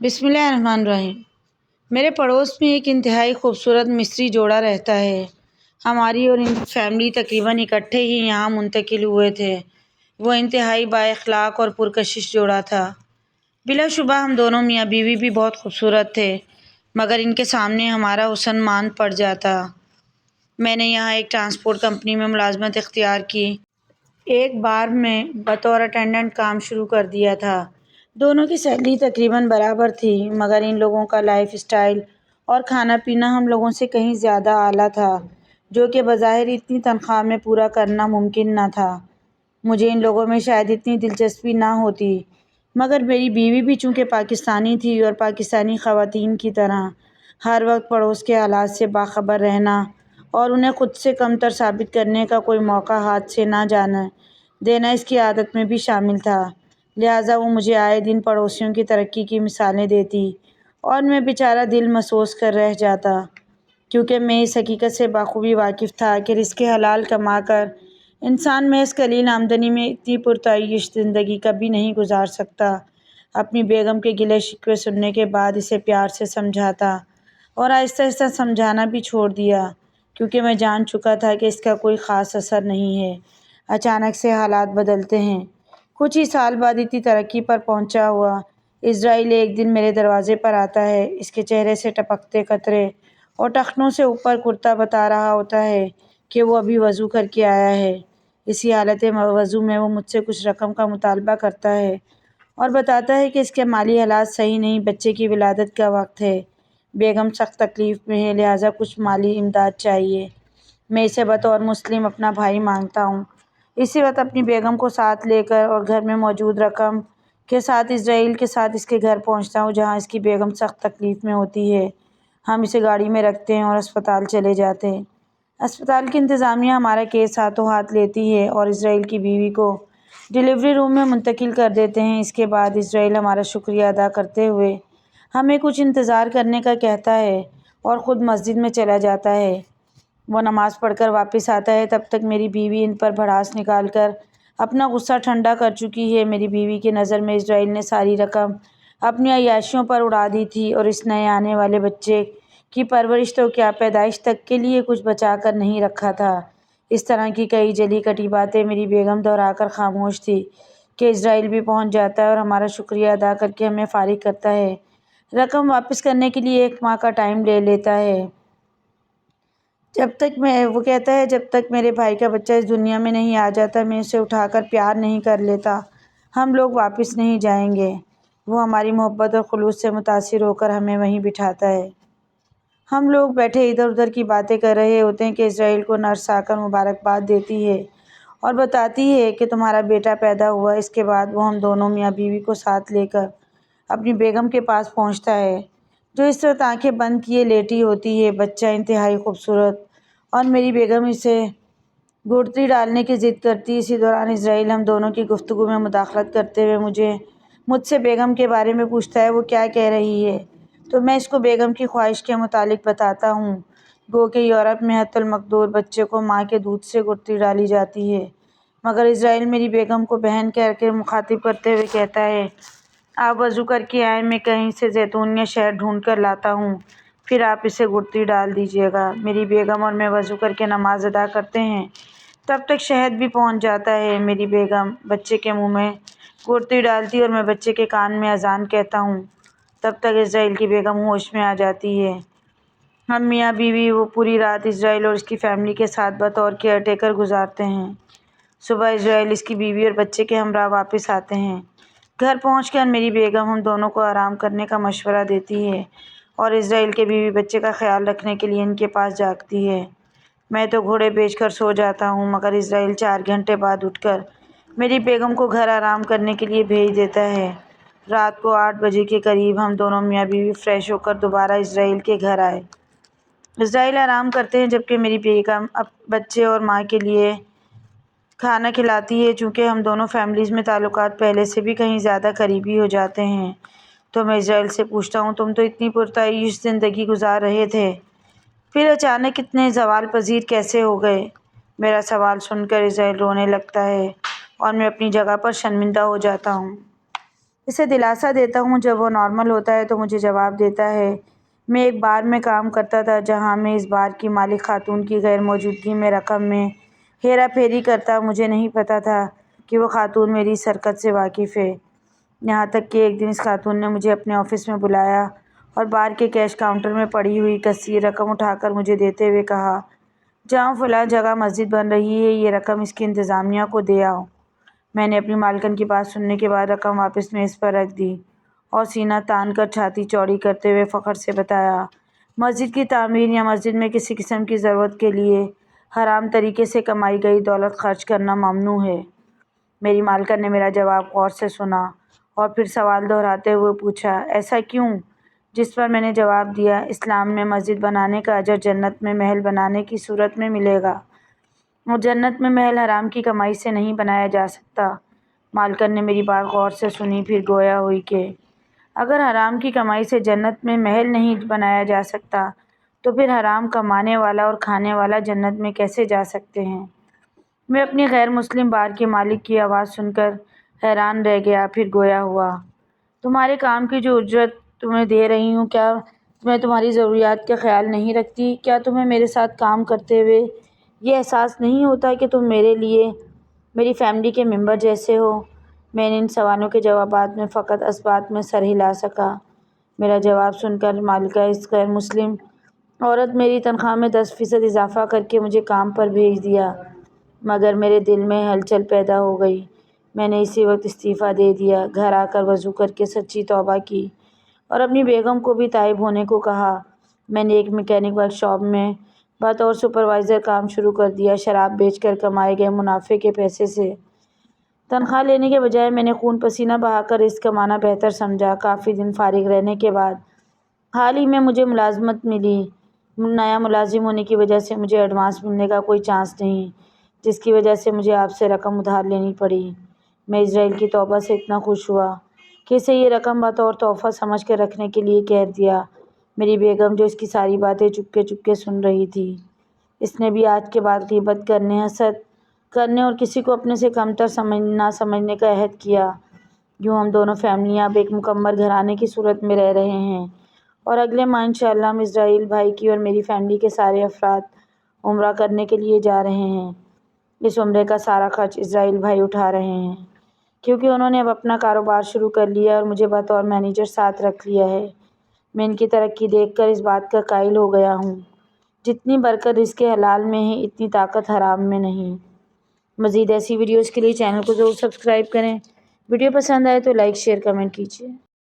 بسم اللہ الرحمن الرحیم۔ میرے پڑوس میں ایک انتہائی خوبصورت مصری جوڑا رہتا ہے۔ ہماری اور ان کی فیملی تقریباً اکٹھے ہی یہاں منتقل ہوئے تھے۔ وہ انتہائی با اخلاق اور پرکشش جوڑا تھا۔ بلا شبہ ہم دونوں میاں بیوی بھی بہت خوبصورت تھے، مگر ان کے سامنے ہمارا حسن ماند پڑ جاتا۔ میں نے یہاں ایک ٹرانسپورٹ کمپنی میں ملازمت اختیار کی۔ ایک بار میں بطور اٹینڈنٹ کام شروع کر دیا تھا۔ دونوں کی سیلری تقریباً برابر تھی، مگر ان لوگوں کا لائف اسٹائل اور کھانا پینا ہم لوگوں سے کہیں زیادہ اعلیٰ تھا، جو کہ بظاہر اتنی تنخواہ میں پورا کرنا ممکن نہ تھا۔ مجھے ان لوگوں میں شاید اتنی دلچسپی نہ ہوتی، مگر میری بیوی بھی چونکہ پاکستانی تھی اور پاکستانی خواتین کی طرح ہر وقت پڑوس کے حالات سے باخبر رہنا اور انہیں خود سے کمتر ثابت کرنے کا کوئی موقع ہاتھ سے نہ جانے دینا اس کی عادت میں بھی شامل تھا۔ لہٰذا وہ مجھے آئے دن پڑوسیوں کی ترقی کی مثالیں دیتی اور میں بیچارہ دل مسوس کر رہ جاتا، کیونکہ میں اس حقیقت سے بخوبی واقف تھا کہ رزق حلال کما کر انسان محض قلیل آمدنی میں اتنی پرتعیش زندگی کبھی نہیں گزار سکتا۔ اپنی بیگم کے گلے شکوے سننے کے بعد اسے پیار سے سمجھاتا اور آہستہ آہستہ سمجھانا بھی چھوڑ دیا، کیونکہ میں جان چکا تھا کہ اس کا کوئی خاص اثر نہیں ہے۔ اچانک سے حالات بدلتے ہیں۔ کچھ ہی سال بعد اتنی ترقی پر پہنچا ہوا اسرائیل ایک دن میرے دروازے پر آتا ہے۔ اس کے چہرے سے ٹپکتے قطرے اور ٹخنوں سے اوپر کرتا بتا رہا ہوتا ہے کہ وہ ابھی وضو کر کے آیا ہے۔ اسی حالت وضو میں وہ مجھ سے کچھ رقم کا مطالبہ کرتا ہے اور بتاتا ہے کہ اس کے مالی حالات صحیح نہیں، بچے کی ولادت کا وقت ہے، بیگم سخت تکلیف میں ہے، لہٰذا کچھ مالی امداد چاہیے۔ میں اسے بطور مسلم اپنا بھائی مانگتا ہوں۔ اسی وقت اپنی بیگم کو ساتھ لے کر اور گھر میں موجود رقم کے ساتھ اسرائیل کے ساتھ اس کے گھر پہنچتا ہوں، جہاں اس کی بیگم سخت تکلیف میں ہوتی ہے۔ ہم اسے گاڑی میں رکھتے ہیں اور اسپتال چلے جاتے ہیں۔ اسپتال کی انتظامیہ ہمارا کیس ہاتھوں ہاتھ لیتی ہے اور اسرائیل کی بیوی کو ڈلیوری روم میں منتقل کر دیتے ہیں۔ اس کے بعد اسرائیل ہمارا شکریہ ادا کرتے ہوئے ہمیں کچھ انتظار کرنے کا کہتا ہے اور خود مسجد میں چلا جاتا ہے۔ وہ نماز پڑھ کر واپس آتا ہے۔ تب تک میری بیوی ان پر بھڑاس نکال کر اپنا غصہ ٹھنڈا کر چکی ہے۔ میری بیوی کی نظر میں اسرائیل نے ساری رقم اپنی عیاشیوں پر اڑا دی تھی اور اس نئے آنے والے بچے کی پرورش تو کیا، پیدائش تک کے لیے کچھ بچا کر نہیں رکھا تھا۔ اس طرح کی کئی جلی کٹی باتیں میری بیگم دہرا کر خاموش تھی کہ اسرائیل بھی پہنچ جاتا ہے اور ہمارا شکریہ ادا کر کے ہمیں فارغ کرتا ہے۔ رقم واپس کرنے کے لیے 1 ماہ کا ٹائم لے لیتا ہے۔ وہ کہتا ہے جب تک میرے بھائی کا بچہ اس دنیا میں نہیں آ جاتا، میں اسے اٹھا کر پیار نہیں کر لیتا، ہم لوگ واپس نہیں جائیں گے۔ وہ ہماری محبت اور خلوص سے متاثر ہو کر ہمیں وہیں بٹھاتا ہے۔ ہم لوگ بیٹھے ادھر ادھر کی باتیں کر رہے ہوتے ہیں کہ اسرائیل کو نرس آ کر مبارکباد دیتی ہے اور بتاتی ہے کہ تمہارا بیٹا پیدا ہوا۔ اس کے بعد وہ ہم دونوں میاں بیوی کو ساتھ لے کر اپنی بیگم کے پاس پہنچتا ہے، جو اس وقت آنکھیں بند کیے لیٹی ہوتی ہے۔ بچہ انتہائی خوبصورت اور میری بیگم اسے گھڑتی ڈالنے کی ضد کرتی۔ اسی دوران اسرائیل ہم دونوں کی گفتگو میں مداخلت کرتے ہوئے مجھ سے بیگم کے بارے میں پوچھتا ہے، وہ کیا کہہ رہی ہے؟ تو میں اس کو بیگم کی خواہش کے متعلق بتاتا ہوں، گو کہ یورپ میں حتی المقدور بچے کو ماں کے دودھ سے گھڑتی ڈالی جاتی ہے۔ مگر اسرائیل میری بیگم کو بہن کہہ کے مخاطب کرتے ہوئے کہتا ہے، آپ وضو کر کے آئیں، میں کہیں سے زیتون یا شہد ڈھونڈ کر لاتا ہوں، پھر آپ اسے گھڑتی ڈال دیجیے گا۔ میری بیگم اور میں وضو کر کے نماز ادا کرتے ہیں۔ تب تک شہد بھی پہنچ جاتا ہے۔ میری بیگم بچے کے منہ میں گھڑتی ڈالتی اور میں بچے کے کان میں اذان کہتا ہوں۔ تب تک اسرائیل کی بیگم ہوش میں آ جاتی ہے۔ ہم میاں بیوی وہ پوری رات اسرائیل اور اس کی فیملی کے ساتھ بطور کیئر ٹیکر گزارتے ہیں۔ صبح اسرائیل اس کی بیوی اور بچے کے ہمراہ واپس آتے ہیں۔ گھر پہنچ کر میری بیگم ہم دونوں کو آرام کرنے کا مشورہ دیتی ہے اور اسرائیل کے بیوی بچے کا خیال رکھنے کے لیے ان کے پاس جاگتی ہے۔ میں تو گھوڑے بیچ کر سو جاتا ہوں، مگر اسرائیل 4 گھنٹے بعد اٹھ کر میری بیگم کو گھر آرام کرنے کے لیے بھیج دیتا ہے۔ رات کو 8 بجے کے قریب ہم دونوں میاں بیوی فریش ہو کر دوبارہ اسرائیل کے گھر آئے۔ اسرائیل آرام کرتے ہیں جبکہ میری بیگم بچے اور ماں کے لیے کھانا کھلاتی ہے۔ چونکہ ہم دونوں فیملیز میں تعلقات پہلے سے بھی کہیں زیادہ قریبی ہو جاتے ہیں، تو میں اسرائیل سے پوچھتا ہوں، تم تو اتنی پرتعیش زندگی گزار رہے تھے، پھر اچانک اتنے زوال پذیر کیسے ہو گئے؟ میرا سوال سن کر اسرائیل رونے لگتا ہے اور میں اپنی جگہ پر شرمندہ ہو جاتا ہوں۔ اسے دلاسا دیتا ہوں، جب وہ نارمل ہوتا ہے تو مجھے جواب دیتا ہے۔ میں ایک بار میں کام کرتا تھا جہاں میں اس بار کی مالک خاتون کی غیر موجودگی میں رقم میں ہیرا پھیری کرتا۔ مجھے نہیں پتہ تھا کہ وہ خاتون میری اس حرکت سے واقف ہے، یہاں تک کہ ایک دن اس خاتون نے مجھے اپنے آفس میں بلایا اور بار کے کیش کاؤنٹر میں پڑی ہوئی کثیر رقم اٹھا کر مجھے دیتے ہوئے کہا، جہاں فلاں جگہ مسجد بن رہی ہے، یہ رقم اس کی انتظامیہ کو دے آؤ۔ میں نے اپنی مالکن کی بات سننے کے بعد رقم واپس میز پر رکھ دی اور سینہ تان کر چھاتی چوڑی کرتے ہوئے فخر سے بتایا، مسجد کی تعمیر یا مسجد میں کسی قسم کی ضرورت کے لیے حرام طریقے سے کمائی گئی دولت خرچ کرنا ممنوع ہے۔ میری مالکن نے میرا جواب غور سے سنا اور پھر سوال دہراتے ہوئے پوچھا، ایسا کیوں؟ جس پر میں نے جواب دیا، اسلام میں مسجد بنانے کا اجر جنت میں محل بنانے کی صورت میں ملے گا، اور جنت میں محل حرام کی کمائی سے نہیں بنایا جا سکتا۔ مالکن نے میری بات غور سے سنی، پھر گویا ہوئی کہ اگر حرام کی کمائی سے جنت میں محل نہیں بنایا جا سکتا تو پھر حرام کمانے والا اور کھانے والا جنت میں کیسے جا سکتے ہیں؟ میں اپنی غیر مسلم بار کے مالک کی آواز سن کر حیران رہ گیا، پھر گویا ہوا، تمہارے کام کی جو اجرت تمہیں دے رہی ہوں، کیا میں تمہاری ضروریات کا خیال نہیں رکھتی؟ کیا تمہیں میرے ساتھ کام کرتے ہوئے یہ احساس نہیں ہوتا کہ تم میرے لیے میری فیملی کے ممبر جیسے ہو؟ میں نے ان سوالوں کے جوابات میں فقط اثبات میں سر ہلا سکا۔ میرا جواب سن کر مالکہ اس غیر مسلم عورت میری تنخواہ میں 10% اضافہ کر کے مجھے کام پر بھیج دیا، مگر میرے دل میں ہلچل پیدا ہو گئی۔ میں نے اسی وقت استعفیٰ دے دیا، گھر آ کر وضو کر کے سچی توبہ کی اور اپنی بیگم کو بھی تائب ہونے کو کہا۔ میں نے ایک میکینک ورک شاپ میں بطور سپروائزر کام شروع کر دیا۔ شراب بیچ کر کمائے گئے منافع کے پیسے سے تنخواہ لینے کے بجائے میں نے خون پسینہ بہا کر رزق کمانا بہتر سمجھا۔ کافی دن فارغ رہنے کے بعد حال ہی میں مجھے ملازمت ملی۔ نیا ملازم ہونے کی وجہ سے مجھے ایڈوانس ملنے کا کوئی چانس نہیں، جس کی وجہ سے مجھے آپ سے رقم ادھار لینی پڑی۔ میں اسرائیل کی توبہ سے اتنا خوش ہوا کہ اسے یہ رقم بطور تحفہ سمجھ کر رکھنے کے لیے کہہ دیا۔ میری بیگم جو اس کی ساری باتیں چپکے چپکے سن رہی تھی، اس نے بھی آج کے بعد غیبت کرنے، حسد کرنے اور کسی کو اپنے سے کمتر نہ سمجھنے کا عہد کیا۔ یوں ہم دونوں فیملیاں اب ایک مکمل گھرانے کی صورت میں رہ رہے ہیں، اور اگلے ماہ انشاءاللہ ہم اسرائیل بھائی کی اور میری فیملی کے سارے افراد عمرہ کرنے کے لیے جا رہے ہیں۔ اس عمرے کا سارا خرچ اسرائیل بھائی اٹھا رہے ہیں، کیونکہ انہوں نے اب اپنا کاروبار شروع کر لیا اور مجھے بطور مینیجر ساتھ رکھ لیا ہے۔ میں ان کی ترقی دیکھ کر اس بات کا قائل ہو گیا ہوں، جتنی برکت رزق حلال میں ہے، اتنی طاقت حرام میں نہیں۔ مزید ایسی ویڈیوز کے لیے چینل کو ضرور سبسکرائب کریں۔ ویڈیو پسند آئے تو لائک، شیئر، کمنٹ کیجیے۔